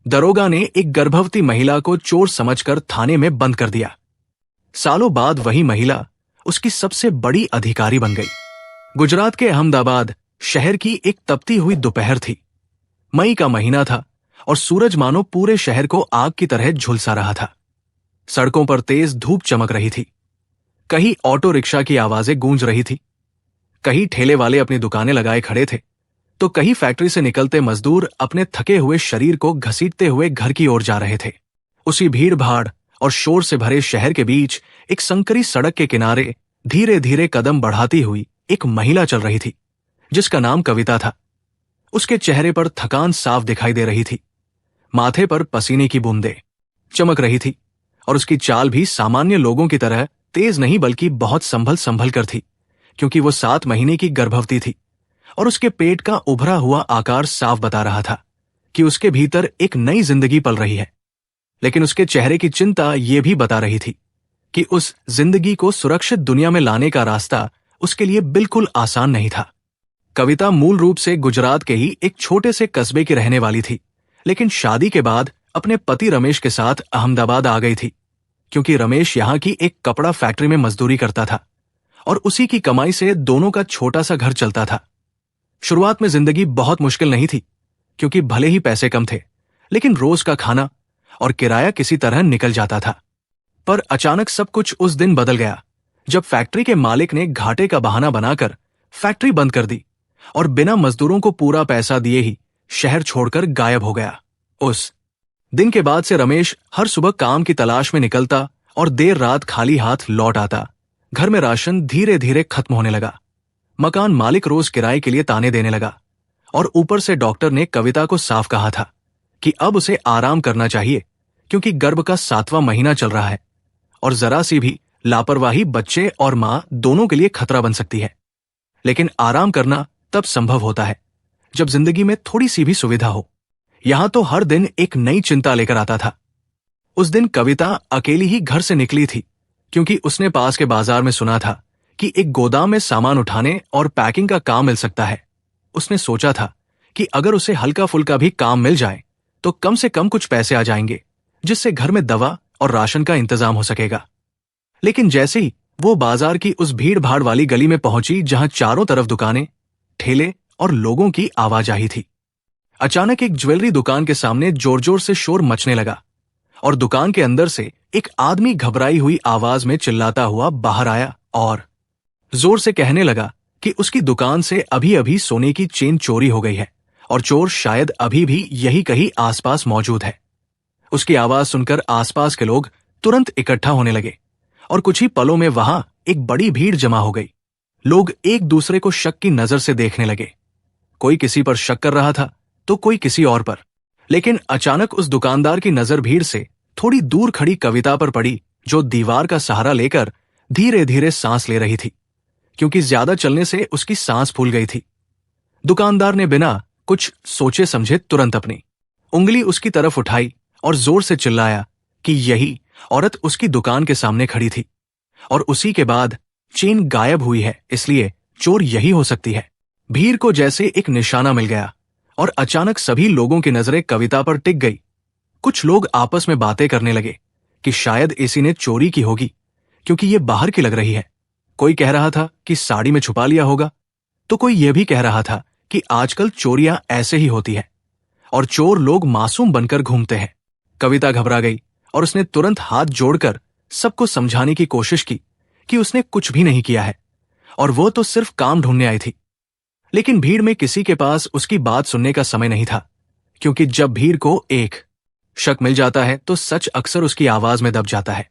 दरोगा ने एक गर्भवती महिला को चोर समझकर थाने में बंद कर दिया। सालों बाद वही महिला उसकी सबसे बड़ी अधिकारी बन गई। गुजरात के अहमदाबाद शहर की एक तपती हुई दोपहर थी। मई का महीना था और सूरज मानो पूरे शहर को आग की तरह झुलसा रहा था। सड़कों पर तेज धूप चमक रही थी। कहीं ऑटो रिक्शा की आवाजें गूंज रही थी, कहीं ठेले वाले अपनी दुकानें लगाए खड़े थे, तो कहीं फैक्ट्री से निकलते मजदूर अपने थके हुए शरीर को घसीटते हुए घर की ओर जा रहे थे। उसी भीड़ भाड़ और शोर से भरे शहर के बीच एक संकरी सड़क के किनारे धीरे धीरे कदम बढ़ाती हुई एक महिला चल रही थी, जिसका नाम कविता था। उसके चेहरे पर थकान साफ दिखाई दे रही थी, माथे पर पसीने की बूंदें चमक रही थी और उसकी चाल भी सामान्य लोगों की तरह तेज नहीं बल्कि बहुत संभल संभल कर थी, क्योंकि वो 7 महीने की गर्भवती थी और उसके पेट का उभरा हुआ आकार साफ बता रहा था कि उसके भीतर एक नई जिंदगी पल रही है। लेकिन उसके चेहरे की चिंता ये भी बता रही थी कि उस जिंदगी को सुरक्षित दुनिया में लाने का रास्ता उसके लिए बिल्कुल आसान नहीं था। कविता मूल रूप से गुजरात के ही एक छोटे से कस्बे की रहने वाली थी, लेकिन शादी के बाद अपने पति रमेश के साथ अहमदाबाद आ गई थी, क्योंकि रमेश यहाँ की एक कपड़ा फैक्ट्री में मजदूरी करता था और उसी की कमाई से दोनों का छोटा सा घर चलता था। शुरुआत में जिंदगी बहुत मुश्किल नहीं थी, क्योंकि भले ही पैसे कम थे, लेकिन रोज का खाना और किराया किसी तरह निकल जाता था। पर अचानक सब कुछ उस दिन बदल गया जब फैक्ट्री के मालिक ने घाटे का बहाना बनाकर फैक्ट्री बंद कर दी और बिना मजदूरों को पूरा पैसा दिए ही शहर छोड़कर गायब हो गया। उस दिन के बाद से रमेश हर सुबह काम की तलाश में निकलता और देर रात खाली हाथ लौट आता। घर में राशन धीरे धीरे खत्म होने लगा, मकान मालिक रोज किराए के लिए ताने देने लगा और ऊपर से डॉक्टर ने कविता को साफ कहा था कि अब उसे आराम करना चाहिए, क्योंकि गर्भ का 7वां महीना चल रहा है और जरा सी भी लापरवाही बच्चे और मां दोनों के लिए खतरा बन सकती है। लेकिन आराम करना तब संभव होता है जब जिंदगी में थोड़ी सी भी सुविधा हो। यहां तो हर दिन एक नई चिंता लेकर आता था। उस दिन कविता अकेली ही घर से निकली थी, क्योंकि उसने पास के बाजार में सुना था कि एक गोदाम में सामान उठाने और पैकिंग का काम मिल सकता है। उसने सोचा था कि अगर उसे हल्का फुल्का भी काम मिल जाए तो कम से कम कुछ पैसे आ जाएंगे, जिससे घर में दवा और राशन का इंतजाम हो सकेगा। लेकिन जैसे ही वो बाजार की उस भीड़ भाड़ वाली गली में पहुंची जहां चारों तरफ दुकानें, ठेले और लोगों की आवाजाही थी, अचानक एक ज्वेलरी दुकान के सामने जोर जोर से शोर मचने लगा और दुकान के अंदर से एक आदमी घबराई हुई आवाज में चिल्लाता हुआ बाहर आया और जोर से कहने लगा कि उसकी दुकान से अभी अभी सोने की चेन चोरी हो गई है और चोर शायद अभी भी यही कहीं आसपास मौजूद है। उसकी आवाज सुनकर आसपास के लोग तुरंत इकट्ठा होने लगे और कुछ ही पलों में वहां एक बड़ी भीड़ जमा हो गई। लोग एक दूसरे को शक की नजर से देखने लगे। कोई किसी पर शक कर रहा था तो कोई किसी और पर। लेकिन अचानक उस दुकानदार की नजर भीड़ से थोड़ी दूर खड़ी कविता पर पड़ी, जो दीवार का सहारा लेकर धीरे धीरे सांस ले रही थी, क्योंकि ज्यादा चलने से उसकी सांस फूल गई थी। दुकानदार ने बिना कुछ सोचे समझे तुरंत अपनी उंगली उसकी तरफ उठाई और जोर से चिल्लाया कि यही औरत उसकी दुकान के सामने खड़ी थी और उसी के बाद चेन गायब हुई है, इसलिए चोर यही हो सकती है। भीड़ को जैसे एक निशाना मिल गया और अचानक सभी लोगों की नजरें कविता पर टिक गई। कुछ लोग आपस में बातें करने लगे कि शायद इसी ने चोरी की होगी, क्योंकि ये बाहर की लग रही है। कोई कह रहा था कि साड़ी में छुपा लिया होगा, तो कोई यह भी कह रहा था कि आजकल चोरियां ऐसे ही होती है और चोर लोग मासूम बनकर घूमते हैं। कविता घबरा गई और उसने तुरंत हाथ जोड़कर सबको समझाने की कोशिश की कि उसने कुछ भी नहीं किया है और वो तो सिर्फ काम ढूंढने आई थी। लेकिन भीड़ में किसी के पास उसकी बात सुनने का समय नहीं था, क्योंकि जब भीड़ को एक शक मिल जाता है तो सच अक्सर उसकी आवाज में दब जाता है।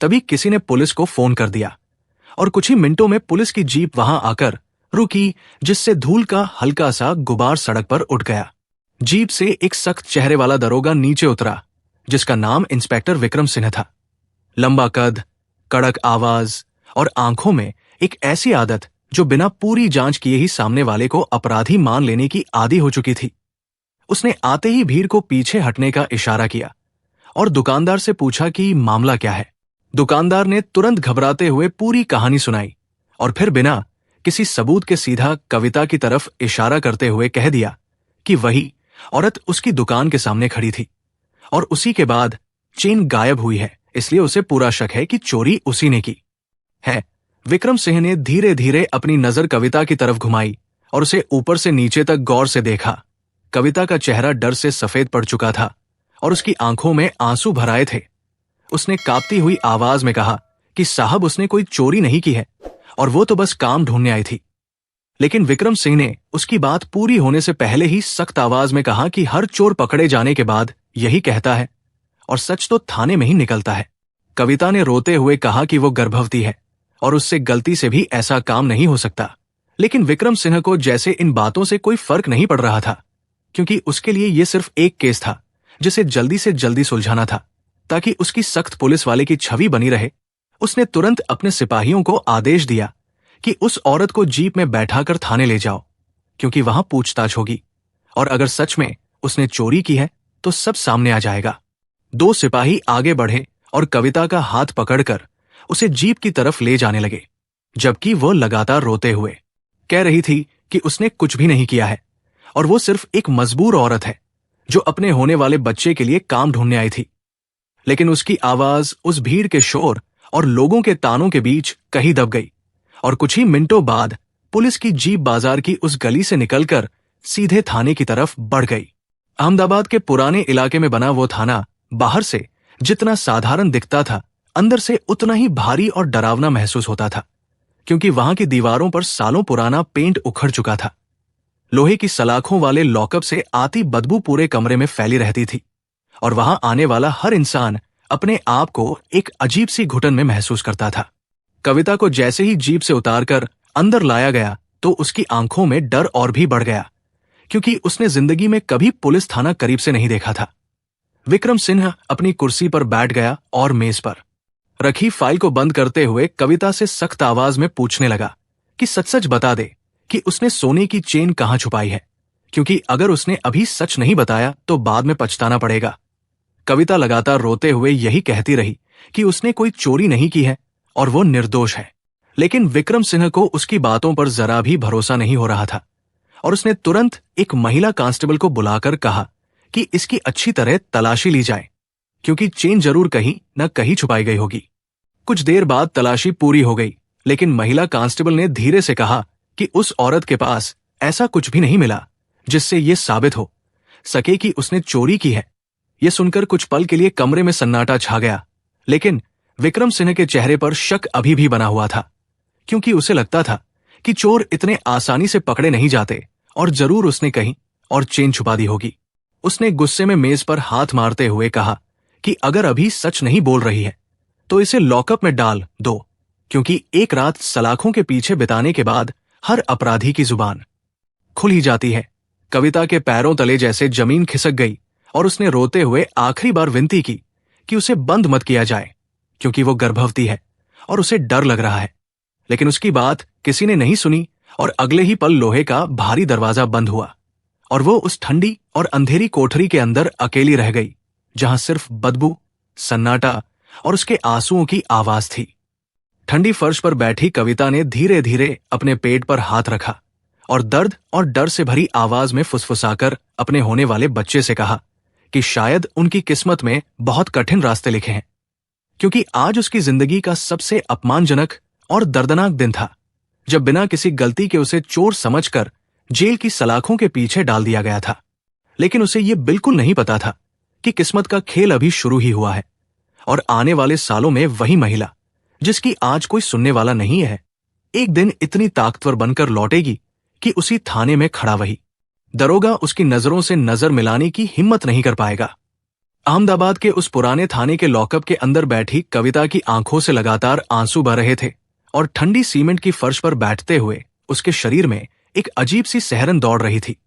तभी किसी ने पुलिस को फोन कर दिया और कुछ ही मिनटों में पुलिस की जीप वहां आकर रुकी, जिससे धूल का हल्का सा गुबार सड़क पर उठ गया। जीप से एक सख्त चेहरे वाला दरोगा नीचे उतरा, जिसका नाम इंस्पेक्टर विक्रम सिंह था। लंबा कद, कड़क आवाज और आंखों में एक ऐसी आदत जो बिना पूरी जांच किए ही सामने वाले को अपराधी मान लेने की आदी हो चुकी थी। उसने आते ही भीड़ को पीछे हटने का इशारा किया और दुकानदार से पूछा कि मामला क्या है। दुकानदार ने तुरंत घबराते हुए पूरी कहानी सुनाई और फिर बिना किसी सबूत के सीधा कविता की तरफ इशारा करते हुए कह दिया कि वही औरत उसकी दुकान के सामने खड़ी थी और उसी के बाद चेन गायब हुई है, इसलिए उसे पूरा शक है कि चोरी उसी ने की है। विक्रम सिंह ने धीरे धीरे अपनी नजर कविता की तरफ घुमाई और उसे ऊपर से नीचे तक गौर से देखा। कविता का चेहरा डर से सफेद पड़ चुका था और उसकी आंखों में आंसू भर आए थे। उसने कांपती हुई आवाज में कहा कि साहब, उसने कोई चोरी नहीं की है और वो तो बस काम ढूंढने आई थी। लेकिन विक्रम सिंह ने उसकी बात पूरी होने से पहले ही सख्त आवाज में कहा कि हर चोर पकड़े जाने के बाद यही कहता है, और सच तो थाने में ही निकलता है। कविता ने रोते हुए कहा कि वो गर्भवती है और उससे गलती से भी ऐसा काम नहीं हो सकता। लेकिन विक्रम सिंह को जैसे इन बातों से कोई फर्क नहीं पड़ रहा था, क्योंकि उसके लिए ये सिर्फ एक केस था जिसे जल्दी से जल्दी सुलझाना था ताकि उसकी सख्त पुलिस वाले की छवि बनी रहे। उसने तुरंत अपने सिपाहियों को आदेश दिया कि उस औरत को जीप में बैठाकर थाने ले जाओ, क्योंकि वहां पूछताछ होगी और अगर सच में उसने चोरी की है तो सब सामने आ जाएगा। 2 सिपाही आगे बढ़े और कविता का हाथ पकड़कर उसे जीप की तरफ ले जाने लगे, जबकि वो लगातार रोते हुए कह रही थी कि उसने कुछ भी नहीं किया है और वो सिर्फ एक मजबूर औरत है जो अपने होने वाले बच्चे के लिए काम ढूंढने आई थी। लेकिन उसकी आवाज उस भीड़ के शोर और लोगों के तानों के बीच कहीं दब गई और कुछ ही मिनटों बाद पुलिस की जीप बाजार की उस गली से निकलकर सीधे थाने की तरफ बढ़ गई। अहमदाबाद के पुराने इलाके में बना वो थाना बाहर से जितना साधारण दिखता था, अंदर से उतना ही भारी और डरावना महसूस होता था, क्योंकि वहां की दीवारों पर सालों पुराना पेंट उखड़ चुका था। लोहे की सलाखों वाले लॉकअप से आती बदबू पूरे कमरे में फैली रहती थी और वहां आने वाला हर इंसान अपने आप को एक अजीब सी घुटन में महसूस करता था। कविता को जैसे ही जीप से उतारकर अंदर लाया गया तो उसकी आंखों में डर और भी बढ़ गया, क्योंकि उसने जिंदगी में कभी पुलिस थाना करीब से नहीं देखा था। विक्रम सिंह अपनी कुर्सी पर बैठ गया और मेज पर रखी फाइल को बंद करते हुए कविता से सख्त आवाज में पूछने लगा कि सच सच बता दे कि उसने सोने की चेन कहां छुपाई है, क्योंकि अगर उसने अभी सच नहीं बताया तो बाद में पछताना पड़ेगा। कविता लगातार रोते हुए यही कहती रही कि उसने कोई चोरी नहीं की है और वो निर्दोष है। लेकिन विक्रम सिंह को उसकी बातों पर जरा भी भरोसा नहीं हो रहा था और उसने तुरंत एक महिला कांस्टेबल को बुलाकर कहा कि इसकी अच्छी तरह तलाशी ली जाए, क्योंकि चेन जरूर कहीं न कहीं छुपाई गई होगी। कुछ देर बाद तलाशी पूरी हो गई, लेकिन महिला कांस्टेबल ने धीरे से कहा कि उस औरत के पास ऐसा कुछ भी नहीं मिला जिससे यह साबित हो सके कि उसने चोरी की है। यह सुनकर कुछ पल के लिए कमरे में सन्नाटा छा गया, लेकिन विक्रम सिंह के चेहरे पर शक अभी भी बना हुआ था, क्योंकि उसे लगता था कि चोर इतने आसानी से पकड़े नहीं जाते और जरूर उसने कहीं और चेन छुपा दी होगी। उसने गुस्से में मेज पर हाथ मारते हुए कहा कि अगर अभी सच नहीं बोल रही है तो इसे लॉकअप में डाल दो, क्योंकि एक रात सलाखों के पीछे बिताने के बाद हर अपराधी की जुबान खुल ही जाती है। कविता के पैरों तले जैसे जमीन खिसक गई और उसने रोते हुए आखिरी बार विनती की कि उसे बंद मत किया जाए, क्योंकि वो गर्भवती है और उसे डर लग रहा है। लेकिन उसकी बात किसी ने नहीं सुनी और अगले ही पल लोहे का भारी दरवाजा बंद हुआ और वो उस ठंडी और अंधेरी कोठरी के अंदर अकेली रह गई, जहां सिर्फ बदबू, सन्नाटा और उसके आंसुओं की आवाज थी। ठंडी फर्श पर बैठी कविता ने धीरे धीरे अपने पेट पर हाथ रखा और दर्द और डर से भरी आवाज में फुसफुसाकर अपने होने वाले बच्चे से कहा कि शायद उनकी किस्मत में बहुत कठिन रास्ते लिखे हैं, क्योंकि आज उसकी जिंदगी का सबसे अपमानजनक और दर्दनाक दिन था, जब बिना किसी गलती के उसे चोर समझकर जेल की सलाखों के पीछे डाल दिया गया था। लेकिन उसे यह बिल्कुल नहीं पता था कि किस्मत का खेल अभी शुरू ही हुआ है और आने वाले सालों में वही महिला, जिसकी आज कोई सुनने वाला नहीं है, एक दिन इतनी ताकतवर बनकर लौटेगी कि उसी थाने में खड़ा वही दरोगा उसकी नजरों से नजर मिलाने की हिम्मत नहीं कर पाएगा। अहमदाबाद के उस पुराने थाने के लॉकअप के अंदर बैठी कविता की आंखों से लगातार आंसू बह रहे थे और ठंडी सीमेंट की फर्श पर बैठते हुए उसके शरीर में एक अजीब सी सहरन दौड़ रही थी।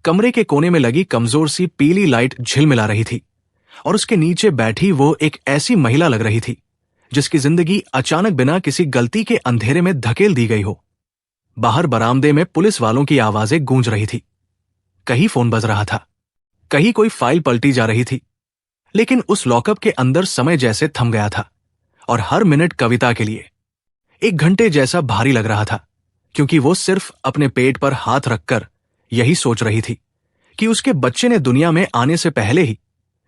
कमरे के कोने में लगी कमजोर सी पीली लाइट झिलमिला रही थी और उसके नीचे बैठी वो एक ऐसी महिला लग रही थी जिसकी जिंदगी अचानक बिना किसी गलती के अंधेरे में धकेल दी गई हो। बाहर बरामदे में पुलिस वालों की आवाजें गूंज रही थी, कहीं फोन बज रहा था, कहीं कोई फाइल पलटी जा रही थी। लेकिन उस लॉकअप के अंदर समय जैसे थम गया था और हर मिनट कविता के लिए 1 घंटे जैसा भारी लग रहा था, क्योंकि वो सिर्फ अपने पेट पर हाथ रखकर यही सोच रही थी कि उसके बच्चे ने दुनिया में आने से पहले ही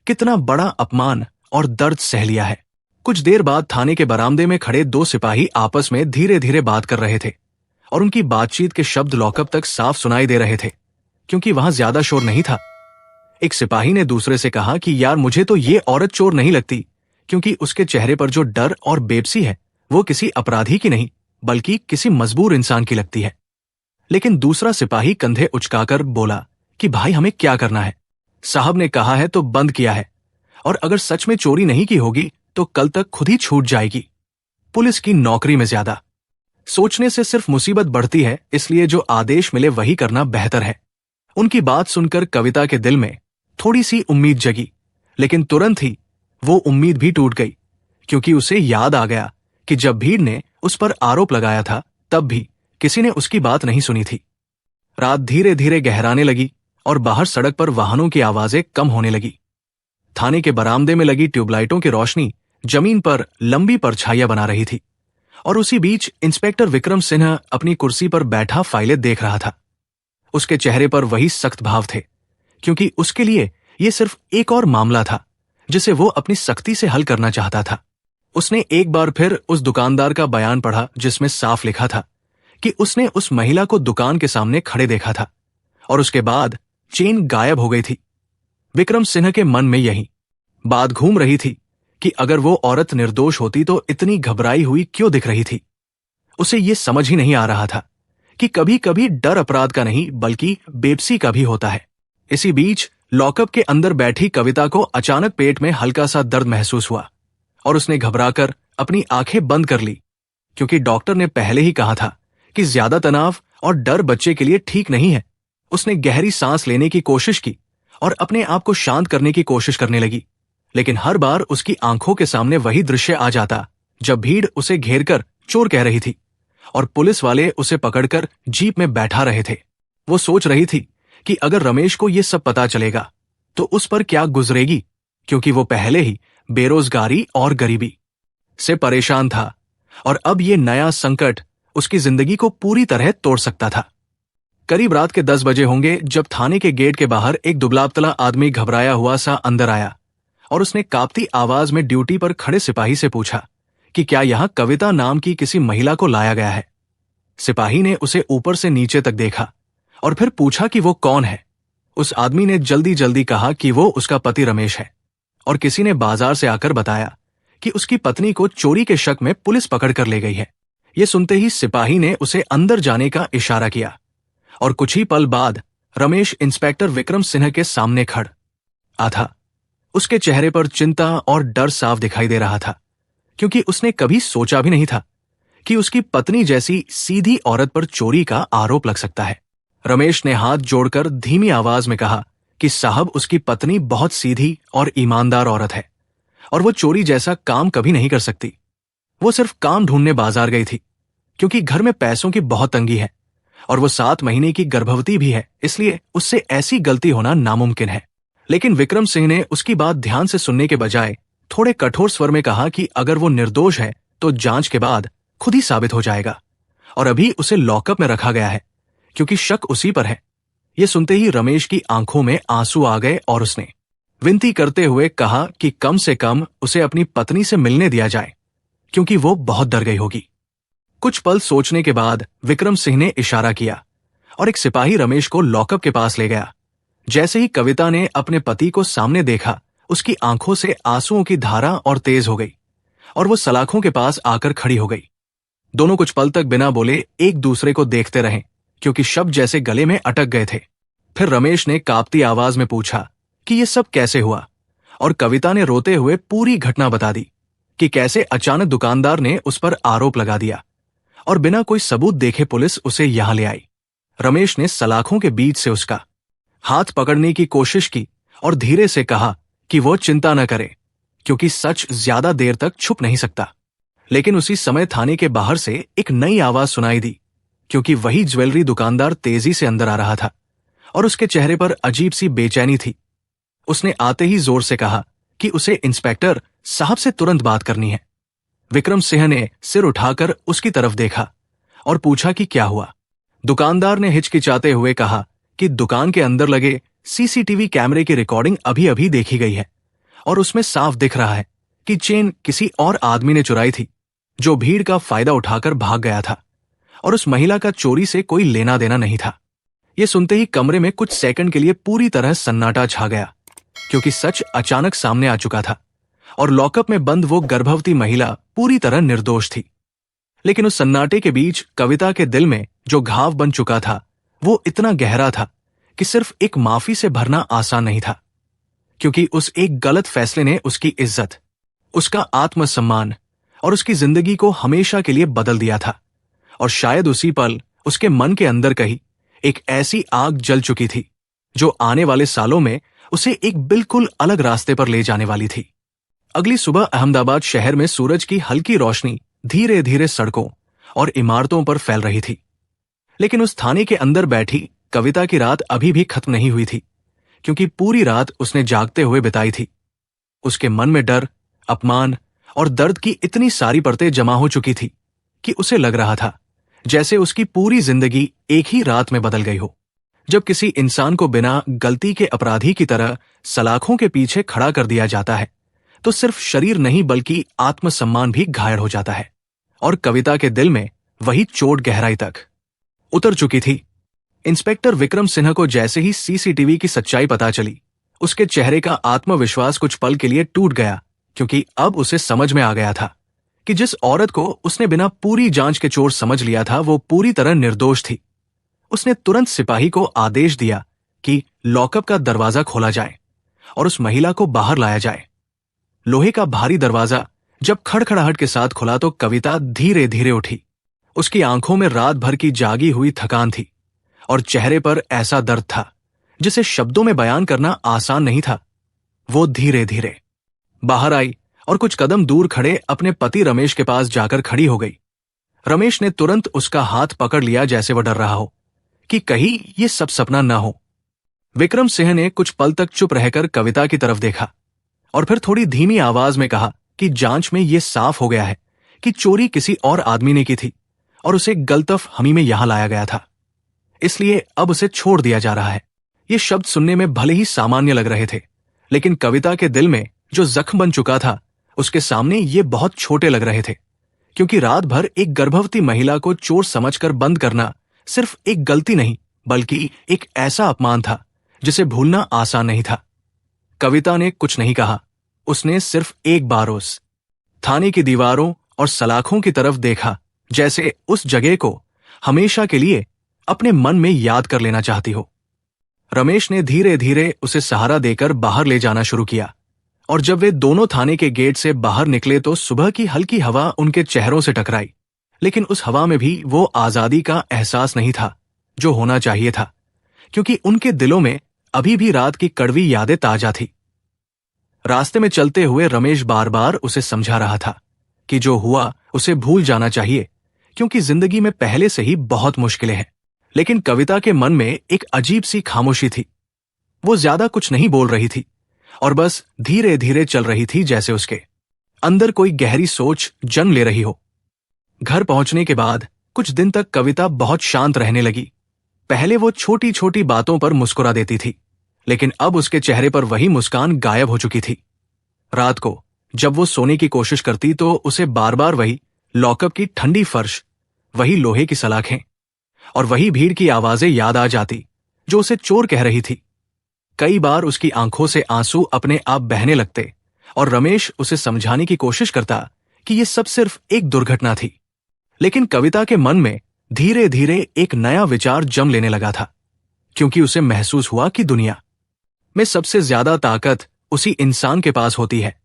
कितना बड़ा अपमान और दर्द सह लिया है। कुछ देर बाद थाने के बरामदे में खड़े दो सिपाही आपस में धीरे धीरे बात कर रहे थे और उनकी बातचीत के शब्द लॉकअप तक साफ सुनाई दे रहे थे, क्योंकि वहां ज्यादा शोर नहीं था। एक सिपाही ने दूसरे से कहा कि यार, मुझे तो ये औरत चोर नहीं लगती, क्योंकि उसके चेहरे पर जो डर और बेबसी है वो किसी अपराधी की नहीं बल्कि किसी मजबूर इंसान की लगती है। लेकिन दूसरा सिपाही कंधे उचकाकर बोला कि भाई, हमें क्या करना है? साहब ने कहा है तो बंद किया है, और अगर सच में चोरी नहीं की होगी तो कल तक खुद ही छूट जाएगी। पुलिस की नौकरी में ज्यादा सोचने से सिर्फ मुसीबत बढ़ती है, इसलिए जो आदेश मिले वही करना बेहतर है। उनकी बात सुनकर कविता के दिल में थोड़ी सी उम्मीद जगी, लेकिन तुरंत ही वो उम्मीद भी टूट गई, क्योंकि उसे याद आ गया कि जब भीड़ ने उस पर आरोप लगाया था तब भी किसी ने उसकी बात नहीं सुनी थी। रात धीरे धीरे गहराने लगी और बाहर सड़क पर वाहनों की आवाजें कम होने लगी। थाने के बरामदे में लगी ट्यूबलाइटों की रोशनी जमीन पर लंबी परछाइयां बना रही थी, और उसी बीच इंस्पेक्टर विक्रम सिन्हा अपनी कुर्सी पर बैठा फाइलें देख रहा था। उसके चेहरे पर वही सख्त भाव थे, क्योंकि उसके लिए यह सिर्फ एक और मामला था जिसे वो अपनी सख्ती से हल करना चाहता था। उसने एक बार फिर उस दुकानदार का बयान पढ़ा जिसमें साफ लिखा था कि उसने उस महिला को दुकान के सामने खड़े देखा था और उसके बाद चेन गायब हो गई थी। विक्रम सिन्हा के मन में यही बात घूम रही थी कि अगर वो औरत निर्दोष होती तो इतनी घबराई हुई क्यों दिख रही थी। उसे ये समझ ही नहीं आ रहा था कि कभी कभी डर अपराध का नहीं बल्कि बेबसी का भी होता है। इसी बीच लॉकअप के अंदर बैठी कविता को अचानक पेट में हल्का सा दर्द महसूस हुआ और उसने घबराकर अपनी आंखें बंद कर ली, क्योंकि डॉक्टर ने पहले ही कहा था कि ज्यादा तनाव और डर बच्चे के लिए ठीक नहीं है। उसने गहरी सांस लेने की कोशिश की और अपने आप को शांत करने की कोशिश करने लगी, लेकिन हर बार उसकी आंखों के सामने वही दृश्य आ जाता जब भीड़ उसे घेरकर चोर कह रही थी और पुलिस वाले उसे पकड़कर जीप में बैठा रहे थे। वो सोच रही थी कि अगर रमेश को ये सब पता चलेगा तो उस पर क्या गुजरेगी, क्योंकि वो पहले ही बेरोजगारी और गरीबी से परेशान था और अब ये नया संकट उसकी जिंदगी को पूरी तरह तोड़ सकता था। करीब रात के 10 बजे होंगे जब थाने के गेट के बाहर एक दुबला-पतला आदमी घबराया हुआ सा अंदर आया और उसने कांपती आवाज में ड्यूटी पर खड़े सिपाही से पूछा कि क्या यहां कविता नाम की किसी महिला को लाया गया है। सिपाही ने उसे ऊपर से नीचे तक देखा और फिर पूछा कि वो कौन है। उस आदमी ने जल्दी जल्दी कहा कि वो उसका पति रमेश है, और किसी ने बाजार से आकर बताया कि उसकी पत्नी को चोरी के शक में पुलिस पकड़ कर ले गई है। ये सुनते ही सिपाही ने उसे अंदर जाने का इशारा किया और कुछ ही पल बाद रमेश इंस्पेक्टर विक्रम सिन्हा के सामने खड़ा था। उसके चेहरे पर चिंता और डर साफ दिखाई दे रहा था, क्योंकि उसने कभी सोचा भी नहीं था कि उसकी पत्नी जैसी सीधी औरत पर चोरी का आरोप लग सकता है। रमेश ने हाथ जोड़कर धीमी आवाज में कहा कि साहब, उसकी पत्नी बहुत सीधी और ईमानदार औरत है और वो चोरी जैसा काम कभी नहीं कर सकती। वो सिर्फ काम ढूंढने बाजार गई थी, क्योंकि घर में पैसों की बहुत तंगी है और वो 7 महीने की गर्भवती भी है, इसलिए उससे ऐसी गलती होना नामुमकिन है। लेकिन विक्रम सिंह ने उसकी बात ध्यान से सुनने के बजाय थोड़े कठोर स्वर में कहा कि अगर वो निर्दोष है तो जांच के बाद खुद ही साबित हो जाएगा, और अभी उसे लॉकअप में रखा गया है क्योंकि शक उसी पर है। ये सुनते ही रमेश की आंखों में आंसू आ गए और उसने विनती करते हुए कहा कि कम से कम उसे अपनी पत्नी से मिलने दिया जाए, क्योंकि वो बहुत डर गई होगी। कुछ पल सोचने के बाद विक्रम सिंह ने इशारा किया और एक सिपाही रमेश को लॉकअप के पास ले गया। जैसे ही कविता ने अपने पति को सामने देखा, उसकी आंखों से आंसुओं की धारा और तेज हो गई और वो सलाखों के पास आकर खड़ी हो गई। दोनों कुछ पल तक बिना बोले एक दूसरे को देखते रहे, क्योंकि शब्द जैसे गले में अटक गए थे। फिर रमेश ने कांपती आवाज में पूछा कि ये सब कैसे हुआ, और कविता ने रोते हुए पूरी घटना बता दी कि कैसे अचानक दुकानदार ने उस पर आरोप लगा दिया और बिना कोई सबूत देखे पुलिस उसे यहां ले आई। रमेश ने सलाखों के बीच से उसका हाथ पकड़ने की कोशिश की और धीरे से कहा कि वो चिंता न करे, क्योंकि सच ज्यादा देर तक छुप नहीं सकता। लेकिन उसी समय थाने के बाहर से एक नई आवाज सुनाई दी, क्योंकि वही ज्वेलरी दुकानदार तेजी से अंदर आ रहा था और उसके चेहरे पर अजीब सी बेचैनी थी। उसने आते ही जोर से कहा कि उसे इंस्पेक्टर साहब से तुरंत बात करनी है। विक्रम सिंह ने सिर उठाकर उसकी तरफ देखा और पूछा कि क्या हुआ। दुकानदार ने हिचकिचाते हुए कहा कि दुकान के अंदर लगे सीसीटीवी कैमरे की रिकॉर्डिंग अभी अभी देखी गई है और उसमें साफ दिख रहा है कि चेन किसी और आदमी ने चुराई थी, जो भीड़ का फायदा उठाकर भाग गया था, और उस महिला का चोरी से कोई लेना देना नहीं था। यह सुनते ही कमरे में कुछ सेकंड के लिए पूरी तरह सन्नाटा छा गया, क्योंकि सच अचानक सामने आ चुका था और लॉकअप में बंद वो गर्भवती महिला पूरी तरह निर्दोष थी। लेकिन उस सन्नाटे के बीच कविता के दिल में जो घाव बन चुका था वो इतना गहरा था कि सिर्फ एक माफी से भरना आसान नहीं था, क्योंकि उस एक गलत फैसले ने उसकी इज्जत, उसका आत्मसम्मान और उसकी जिंदगी को हमेशा के लिए बदल दिया था। और शायद उसी पल उसके मन के अंदर कहीं एक ऐसी आग जल चुकी थी जो आने वाले सालों में उसे एक बिल्कुल अलग रास्ते पर ले जाने वाली थी। अगली सुबह अहमदाबाद शहर में सूरज की हल्की रोशनी धीरे धीरे सड़कों और इमारतों पर फैल रही थी। लेकिन उस थाने के अंदर बैठी कविता की रात अभी भी खत्म नहीं हुई थी, क्योंकि पूरी रात उसने जागते हुए बिताई थी। उसके मन में डर, अपमान और दर्द की इतनी सारी परतें जमा हो चुकी थी कि उसे लग रहा था जैसे उसकी पूरी जिंदगी एक ही रात में बदल गई हो। जब किसी इंसान को बिना गलती के अपराधी की तरह सलाखों के पीछे खड़ा कर दिया जाता है तो सिर्फ शरीर नहीं बल्कि आत्मसम्मान भी घायल हो जाता है। और कविता के दिल में वही चोट गहराई तक उतर चुकी थी। इंस्पेक्टर विक्रम सिन्हा को जैसे ही सीसीटीवी की सच्चाई पता चली, उसके चेहरे का आत्मविश्वास कुछ पल के लिए टूट गया, क्योंकि अब उसे समझ में आ गया था कि जिस औरत को उसने बिना पूरी जांच के चोर समझ लिया था वो पूरी तरह निर्दोष थी। उसने तुरंत सिपाही को आदेश दिया कि लॉकअप का दरवाजा खोला जाए और उस महिला को बाहर लाया जाए। लोहे का भारी दरवाजा जब खड़खड़ाहट के साथ खुला तो कविता धीरे धीरे उठी। उसकी आंखों में रात भर की जागी हुई थकान थी और चेहरे पर ऐसा दर्द था जिसे शब्दों में बयान करना आसान नहीं था। वो धीरे धीरे बाहर आई और कुछ कदम दूर खड़े अपने पति रमेश के पास जाकर खड़ी हो गई। रमेश ने तुरंत उसका हाथ पकड़ लिया, जैसे वह डर रहा हो कि कहीं ये सब सपना ना हो। विक्रम सिंह ने कुछ पल तक चुप रहकर कविता की तरफ देखा और फिर थोड़ी धीमी आवाज में कहा कि जांच में यह साफ हो गया है कि चोरी किसी और आदमी ने की थी और उसे गलतफ हमी में यहां लाया गया था, इसलिए अब उसे छोड़ दिया जा रहा है। ये शब्द सुनने में भले ही सामान्य लग रहे थे, लेकिन कविता के दिल में जो जख्म बन चुका था उसके सामने ये बहुत छोटे लग रहे थे, क्योंकि रात भर एक गर्भवती महिला को चोर समझकर बंद करना सिर्फ एक गलती नहीं बल्कि एक ऐसा अपमान था जिसे भूलना आसान नहीं था। कविता ने कुछ नहीं कहा। उसने सिर्फ एक बार उस थाने की दीवारों और सलाखों की तरफ देखा, जैसे उस जगह को हमेशा के लिए अपने मन में याद कर लेना चाहती हो। रमेश ने धीरे धीरे उसे सहारा देकर बाहर ले जाना शुरू किया और जब वे दोनों थाने के गेट से बाहर निकले तो सुबह की हल्की हवा उनके चेहरों से टकराई। लेकिन उस हवा में भी वो आजादी का एहसास नहीं था जो होना चाहिए था, क्योंकि उनके दिलों में अभी भी रात की कड़वी यादें ताजा थी। रास्ते में चलते हुए रमेश बार बार उसे समझा रहा था कि जो हुआ उसे भूल जाना चाहिए, क्योंकि जिंदगी में पहले से ही बहुत मुश्किलें हैं। लेकिन कविता के मन में एक अजीब सी खामोशी थी। वो ज्यादा कुछ नहीं बोल रही थी और बस धीरे धीरे चल रही थी, जैसे उसके अंदर कोई गहरी सोच जन्म ले रही हो। घर पहुंचने के बाद कुछ दिन तक कविता बहुत शांत रहने लगी। पहले वो छोटी छोटी बातों पर मुस्कुरा देती थी, लेकिन अब उसके चेहरे पर वही मुस्कान गायब हो चुकी थी। रात को जब वो सोने की कोशिश करती तो उसे बार बार वही लॉकअप की ठंडी फर्श, वही लोहे की सलाखें और वही भीड़ की आवाजें याद आ जाती जो उसे चोर कह रही थी। कई बार उसकी आंखों से आंसू अपने आप बहने लगते और रमेश उसे समझाने की कोशिश करता कि ये सब सिर्फ एक दुर्घटना थी। लेकिन कविता के मन में धीरे धीरे एक नया विचार जम लेने लगा था, क्योंकि उसे महसूस हुआ कि दुनिया में सबसे ज्यादा ताकत उसी इंसान के पास होती है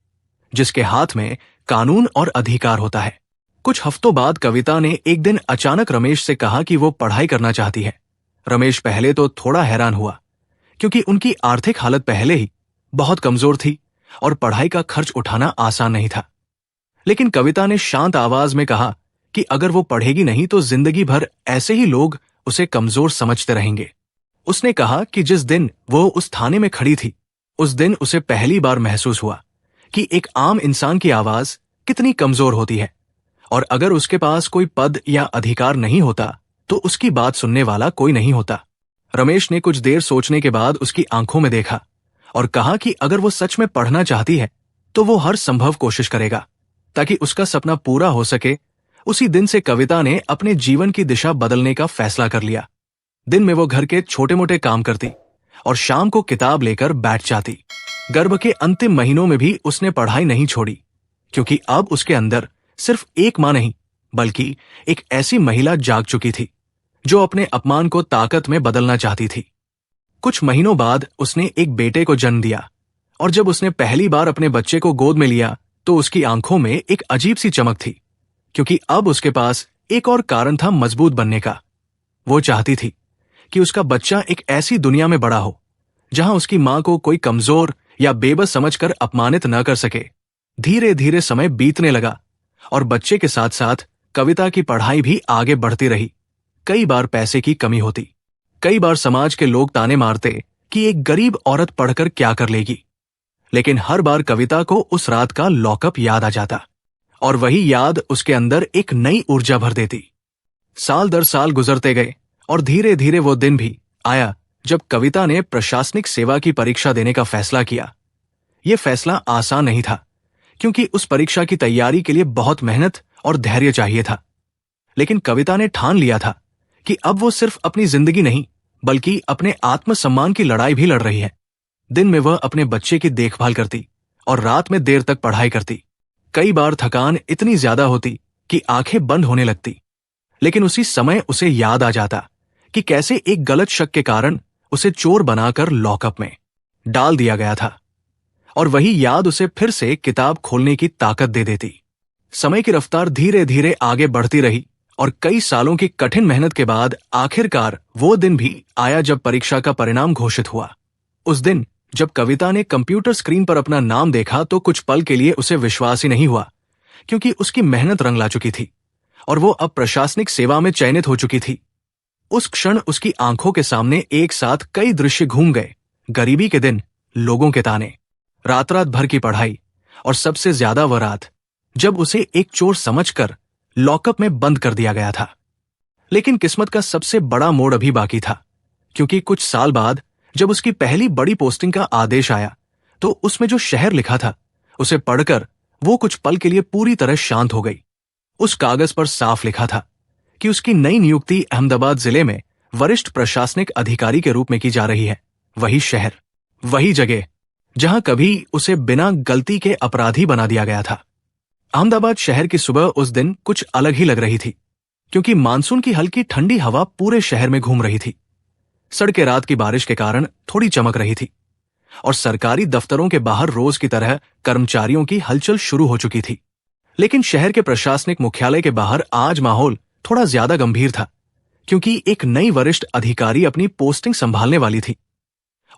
जिसके हाथ में कानून और अधिकार होता है। कुछ हफ्तों बाद कविता ने एक दिन अचानक रमेश से कहा कि वो पढ़ाई करना चाहती है। रमेश पहले तो थोड़ा हैरान हुआ, क्योंकि उनकी आर्थिक हालत पहले ही बहुत कमजोर थी और पढ़ाई का खर्च उठाना आसान नहीं था। लेकिन कविता ने शांत आवाज में कहा कि अगर वो पढ़ेगी नहीं तो जिंदगी भर ऐसे ही लोग उसे कमजोर समझते रहेंगे। उसने कहा कि जिस दिन वो उस थाने में खड़ी थी उस दिन उसे पहली बार महसूस हुआ कि एक आम इंसान की आवाज कितनी कमजोर होती है, और अगर उसके पास कोई पद या अधिकार नहीं होता तो उसकी बात सुनने वाला कोई नहीं होता। रमेश ने कुछ देर सोचने के बाद उसकी आंखों में देखा और कहा कि अगर वो सच में पढ़ना चाहती है तो वो हर संभव कोशिश करेगा ताकि उसका सपना पूरा हो सके। उसी दिन से कविता ने अपने जीवन की दिशा बदलने का फैसला कर लिया। दिन में वो घर के छोटे मोटे काम करती और शाम को किताब लेकर बैठ जाती। गर्भ के अंतिम महीनों में भी उसने पढ़ाई नहीं छोड़ी, क्योंकि अब उसके अंदर सिर्फ एक मां नहीं बल्कि एक ऐसी महिला जाग चुकी थी जो अपने अपमान को ताकत में बदलना चाहती थी। कुछ महीनों बाद उसने एक बेटे को जन्म दिया और जब उसने पहली बार अपने बच्चे को गोद में लिया तो उसकी आंखों में एक अजीब सी चमक थी, क्योंकि अब उसके पास एक और कारण था मजबूत बनने का। वो चाहती थी कि उसका बच्चा एक ऐसी दुनिया में बड़ा हो जहां उसकी मां को कोई कमजोर या बेबस समझकर अपमानित न कर सके। धीरे धीरे समय बीतने लगा और बच्चे के साथ साथ कविता की पढ़ाई भी आगे बढ़ती रही। कई बार पैसे की कमी होती, कई बार समाज के लोग ताने मारते कि एक गरीब औरत पढ़कर क्या कर लेगी, लेकिन हर बार कविता को उस रात का लॉकअप याद आ जाता और वही याद उसके अंदर एक नई ऊर्जा भर देती। साल दर साल गुजरते गए और धीरे धीरे वो दिन भी आया जब कविता ने प्रशासनिक सेवा की परीक्षा देने का फैसला किया। यह फैसला आसान नहीं था, क्योंकि उस परीक्षा की तैयारी के लिए बहुत मेहनत और धैर्य चाहिए था। लेकिन कविता ने ठान लिया था कि अब वो सिर्फ अपनी जिंदगी नहीं बल्कि अपने आत्मसम्मान की लड़ाई भी लड़ रही है। दिन में वह अपने बच्चे की देखभाल करती और रात में देर तक पढ़ाई करती। कई बार थकान इतनी ज्यादा होती कि आंखें बंद होने लगती, लेकिन उसी समय उसे याद आ जाता कि कैसे एक गलत शक के कारण उसे चोर बनाकर लॉकअप में डाल दिया गया था, और वही याद उसे फिर से किताब खोलने की ताकत दे देती। समय की रफ्तार धीरे धीरे आगे बढ़ती रही और कई सालों की कठिन मेहनत के बाद आखिरकार वो दिन भी आया जब परीक्षा का परिणाम घोषित हुआ। उस दिन जब कविता ने कंप्यूटर स्क्रीन पर अपना नाम देखा तो कुछ पल के लिए उसे विश्वास ही नहीं हुआ, क्योंकि उसकी मेहनत रंग ला चुकी थी और वो अब प्रशासनिक सेवा में चयनित हो चुकी थी। उस क्षण उसकी आंखों के सामने एक साथ कई दृश्य घूम गए। गरीबी के दिन, लोगों के ताने, रात रात भर की पढ़ाई और सबसे ज्यादा वह रात जब उसे एक चोर समझकर लॉकअप में बंद कर दिया गया था। लेकिन किस्मत का सबसे बड़ा मोड़ अभी बाकी था, क्योंकि कुछ साल बाद जब उसकी पहली बड़ी पोस्टिंग का आदेश आया तो उसमें जो शहर लिखा था उसे पढ़कर वो कुछ पल के लिए पूरी तरह शांत हो गई। उस कागज पर साफ लिखा था कि उसकी नई नियुक्ति अहमदाबाद जिले में वरिष्ठ प्रशासनिक अधिकारी के रूप में की जा रही है। वही शहर, वही जगह जहां कभी उसे बिना गलती के अपराधी बना दिया गया था। अहमदाबाद शहर की सुबह उस दिन कुछ अलग ही लग रही थी, क्योंकि मानसून की हल्की ठंडी हवा पूरे शहर में घूम रही थी। सड़कें रात की बारिश के कारण थोड़ी चमक रही थी और सरकारी दफ्तरों के बाहर रोज की तरह कर्मचारियों की हलचल शुरू हो चुकी थी। लेकिन शहर के प्रशासनिक मुख्यालय के बाहर आज माहौल थोड़ा ज्यादा गंभीर था, क्योंकि एक नई वरिष्ठ अधिकारी अपनी पोस्टिंग संभालने वाली थी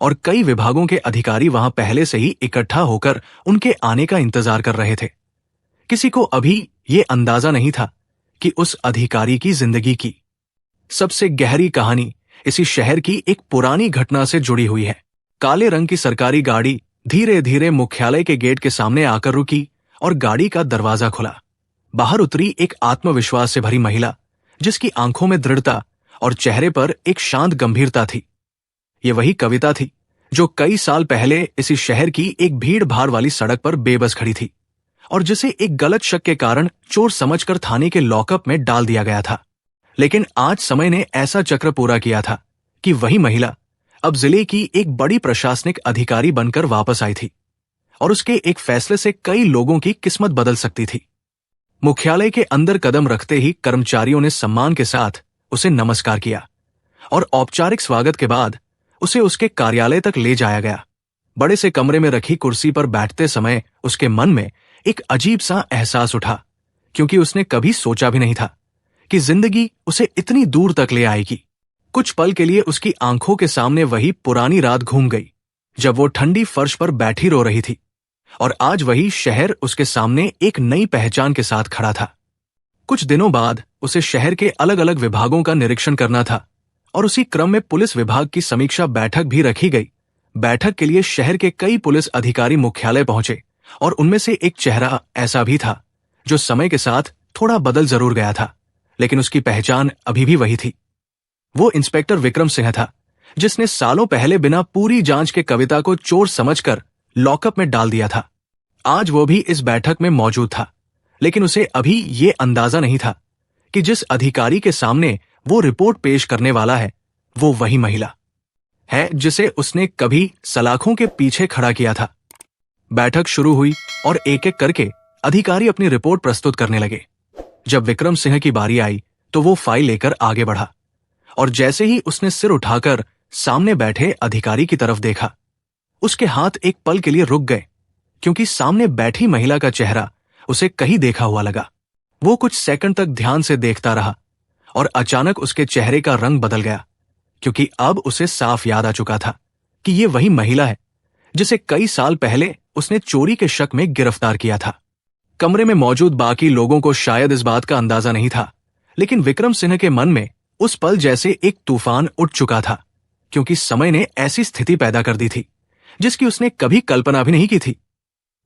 और कई विभागों के अधिकारी वहां पहले से ही इकट्ठा होकर उनके आने का इंतजार कर रहे थे। किसी को अभी ये अंदाजा नहीं था कि उस अधिकारी की जिंदगी की सबसे गहरी कहानी इसी शहर की एक पुरानी घटना से जुड़ी हुई है। काले रंग की सरकारी गाड़ी धीरे धीरे मुख्यालय के गेट के सामने आकर रुकी और गाड़ी का दरवाजा खुला। बाहर उतरी एक आत्मविश्वास से भरी महिला, जिसकी आंखों में दृढ़ता और चेहरे पर एक शांत गंभीरता थी। ये वही कविता थी जो कई साल पहले इसी शहर की एक भीड़ भाड़ वाली सड़क पर बेबस खड़ी थी और जिसे एक गलत शक के कारण चोर समझकर थाने के लॉकअप में डाल दिया गया था। लेकिन आज समय ने ऐसा चक्र पूरा किया था कि वही महिला अब जिले की एक बड़ी प्रशासनिक अधिकारी बनकर वापस आई थी और उसके एक फैसले से कई लोगों की किस्मत बदल सकती थी। मुख्यालय के अंदर कदम रखते ही कर्मचारियों ने सम्मान के साथ उसे नमस्कार किया और औपचारिक स्वागत के बाद उसे उसके कार्यालय तक ले जाया गया। बड़े से कमरे में रखी कुर्सी पर बैठते समय उसके मन में एक अजीब सा एहसास उठा, क्योंकि उसने कभी सोचा भी नहीं था कि जिंदगी उसे इतनी दूर तक ले आएगी। कुछ पल के लिए उसकी आंखों के सामने वही पुरानी रात घूम गई जब वो ठंडी फर्श पर बैठी रो रही थी, और आज वही शहर उसके सामने एक नई पहचान के साथ खड़ा था। कुछ दिनों बाद उसे शहर के अलग अलग विभागों का निरीक्षण करना था और उसी क्रम में पुलिस विभाग की समीक्षा बैठक भी रखी गई। बैठक के लिए शहर के कई पुलिस अधिकारी मुख्यालय पहुंचे और उनमें से एक चेहरा ऐसा भी था जो समय के साथ थोड़ा बदल जरूर गया था, लेकिन उसकी पहचान अभी भी वही थी। वो इंस्पेक्टर विक्रम सिंह था, जिसने सालों पहले बिना पूरी जांच के कविता को चोर समझकर लॉकअप में डाल दिया था। आज वो भी इस बैठक में मौजूद था, लेकिन उसे अभी ये अंदाजा नहीं था कि जिस अधिकारी के सामने वो रिपोर्ट पेश करने वाला है, वो वही महिला है जिसे उसने कभी सलाखों के पीछे खड़ा किया था। बैठक शुरू हुई और एक एक करके अधिकारी अपनी रिपोर्ट प्रस्तुत करने लगे। जब विक्रम सिंह की बारी आई तो वो फाइल लेकर आगे बढ़ा और जैसे ही उसने सिर उठाकर सामने बैठे अधिकारी की तरफ देखा, उसके हाथ एक पल के लिए रुक गए, क्योंकि सामने बैठी महिला का चेहरा उसे कहीं देखा हुआ लगा। वो कुछ सेकंड तक ध्यान से देखता रहा और अचानक उसके चेहरे का रंग बदल गया, क्योंकि अब उसे साफ याद आ चुका था कि ये वही महिला है जिसे कई साल पहले उसने चोरी के शक में गिरफ्तार किया था। कमरे में मौजूद बाकी लोगों को शायद इस बात का अंदाजा नहीं था, लेकिन विक्रम सिंह के मन में उस पल जैसे एक तूफान उठ चुका था, क्योंकि समय ने ऐसी स्थिति पैदा कर दी थी जिसकी उसने कभी कल्पना भी नहीं की थी।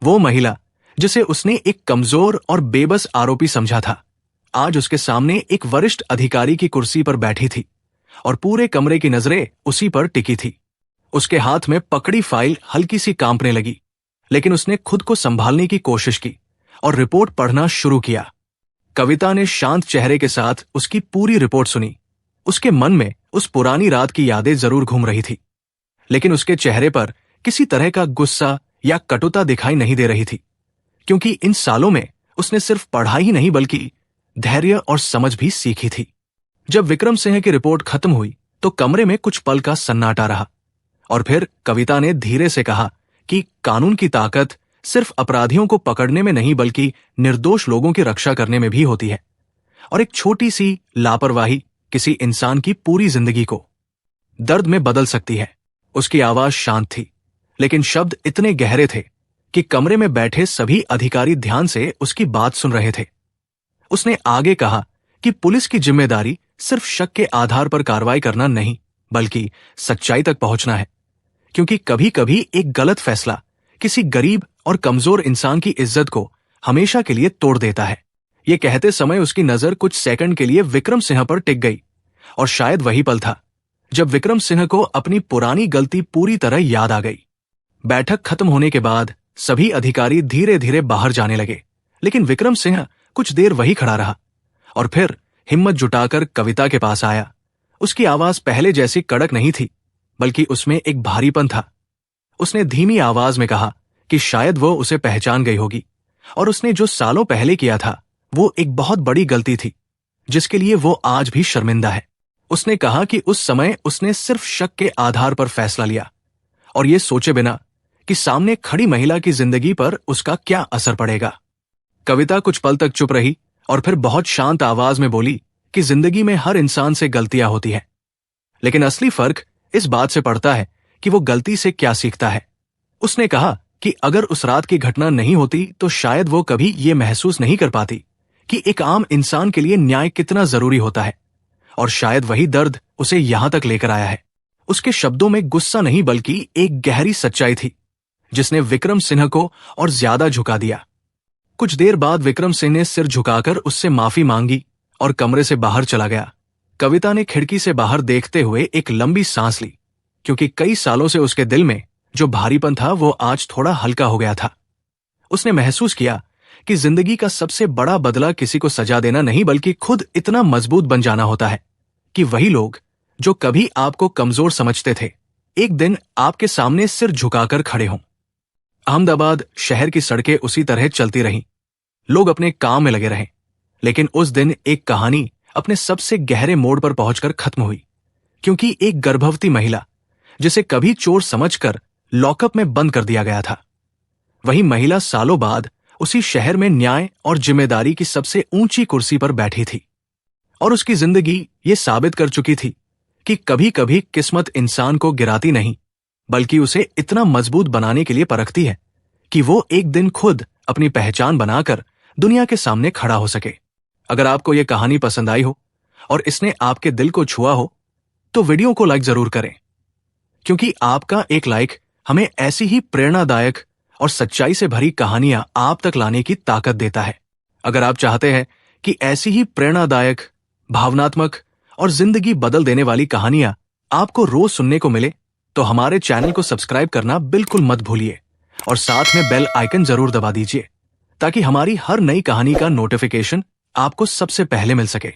वो महिला जिसे उसने एक कमजोर और बेबस आरोपी समझा था, आज उसके सामने एक वरिष्ठ अधिकारी की कुर्सी पर बैठी थी और पूरे कमरे की नजरें उसी पर टिकी थी। उसके हाथ में पकड़ी फाइल हल्की सी कांपने लगी, लेकिन उसने खुद को संभालने की कोशिश की और रिपोर्ट पढ़ना शुरू किया। कविता ने शांत चेहरे के साथ उसकी पूरी रिपोर्ट सुनी। उसके मन में उस पुरानी रात की यादें जरूर घूम रही थी, लेकिन उसके चेहरे पर किसी तरह का गुस्सा या कटुता दिखाई नहीं दे रही थी, क्योंकि इन सालों में उसने सिर्फ पढ़ाई ही नहीं बल्कि धैर्य और समझ भी सीखी थी। जब विक्रम सिंह की रिपोर्ट खत्म हुई तो कमरे में कुछ पल का सन्नाटा रहा और फिर कविता ने धीरे से कहा कि कानून की ताकत सिर्फ अपराधियों को पकड़ने में नहीं बल्कि निर्दोष लोगों की रक्षा करने में भी होती है, और एक छोटी सी लापरवाही किसी इंसान की पूरी जिंदगी को दर्द में बदल सकती है। उसकी आवाज शांत थी, लेकिन शब्द इतने गहरे थे कि कमरे में बैठे सभी अधिकारी ध्यान से उसकी बात सुन रहे थे। उसने आगे कहा कि पुलिस की जिम्मेदारी सिर्फ शक के आधार पर कार्रवाई करना नहीं बल्कि सच्चाई तक पहुंचना है, क्योंकि कभी कभी एक गलत फैसला किसी गरीब और कमजोर इंसान की इज्जत को हमेशा के लिए तोड़ देता है। ये कहते समय उसकी नजर कुछ सेकंड के लिए विक्रम सिंह पर टिक गई, और शायद वही पल था जब विक्रम सिंह को अपनी पुरानी गलती पूरी तरह याद आ गई। बैठक खत्म होने के बाद सभी अधिकारी धीरे धीरे बाहर जाने लगे, लेकिन विक्रम सिंह कुछ देर वही खड़ा रहा और फिर हिम्मत जुटाकर कविता के पास आया। उसकी आवाज पहले जैसी कड़क नहीं थी, बल्कि उसमें एक भारीपन था। उसने धीमी आवाज में कहा कि शायद वो उसे पहचान गई होगी और उसने जो सालों पहले किया था वो एक बहुत बड़ी गलती थी जिसके लिए वो आज भी शर्मिंदा है। उसने कहा कि उस समय उसने सिर्फ शक के आधार पर फैसला लिया और ये सोचे बिना कि सामने खड़ी महिला की जिंदगी पर उसका क्या असर पड़ेगा। कविता कुछ पल तक चुप रही और फिर बहुत शांत आवाज में बोली कि जिंदगी में हर इंसान से गलतियां होती हैं, लेकिन असली फर्क इस बात से पड़ता है कि वो गलती से क्या सीखता है। उसने कहा कि अगर उस रात की घटना नहीं होती तो शायद वो कभी ये महसूस नहीं कर पाती कि एक आम इंसान के लिए न्याय कितना जरूरी होता है, और शायद वही दर्द उसे यहां तक लेकर आया है। उसके शब्दों में गुस्सा नहीं बल्कि एक गहरी सच्चाई थी जिसने विक्रम सिंह को और ज्यादा झुका दिया। कुछ देर बाद विक्रम सिंह ने सिर झुकाकर उससे माफी मांगी और कमरे से बाहर चला गया। कविता ने खिड़की से बाहर देखते हुए एक लंबी सांस ली, क्योंकि कई सालों से उसके दिल में जो भारीपन था वो आज थोड़ा हल्का हो गया था। उसने महसूस किया कि जिंदगी का सबसे बड़ा बदला किसी को सजा देना नहीं बल्कि खुद इतना मजबूत बन जाना होता है कि वही लोग जो कभी आपको कमजोर समझते थे एक दिन आपके सामने सिर झुकाकर खड़े हों। अहमदाबाद शहर की सड़कें उसी तरह चलती रहीं, लोग अपने काम में लगे रहे, लेकिन उस दिन एक कहानी अपने सबसे गहरे मोड़ पर पहुंचकर खत्म हुई, क्योंकि एक गर्भवती महिला जिसे कभी चोर समझकर लॉकअप में बंद कर दिया गया था, वही महिला सालों बाद उसी शहर में न्याय और जिम्मेदारी की सबसे ऊंची कुर्सी पर बैठी थी, और उसकी जिंदगी ये साबित कर चुकी थी कि कभी कभी किस्मत इंसान को गिराती नहीं बल्कि उसे इतना मजबूत बनाने के लिए परखती है कि वो एक दिन खुद अपनी पहचान बनाकर दुनिया के सामने खड़ा हो सके। अगर आपको ये कहानी पसंद आई हो और इसने आपके दिल को छुआ हो तो वीडियो को लाइक जरूर करें, क्योंकि आपका एक लाइक हमें ऐसी ही प्रेरणादायक और सच्चाई से भरी कहानियां आप तक लाने की ताकत देता है। अगर आप चाहते हैं कि ऐसी ही प्रेरणादायक, भावनात्मक और जिंदगी बदल देने वाली कहानियां आपको रोज सुनने को मिले तो हमारे चैनल को सब्सक्राइब करना बिल्कुल मत भूलिए और साथ में बेल आइकन जरूर दबा दीजिए ताकि हमारी हर नई कहानी का नोटिफिकेशन आपको सबसे पहले मिल सके।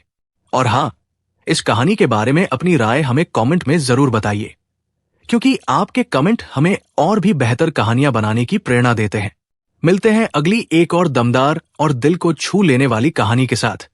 और हाँ, इस कहानी के बारे में अपनी राय हमें कमेंट में जरूर बताइए, क्योंकि आपके कमेंट हमें और भी बेहतर कहानियां बनाने की प्रेरणा देते हैं। मिलते हैं अगली एक और दमदार और दिल को छू लेने वाली कहानी के साथ।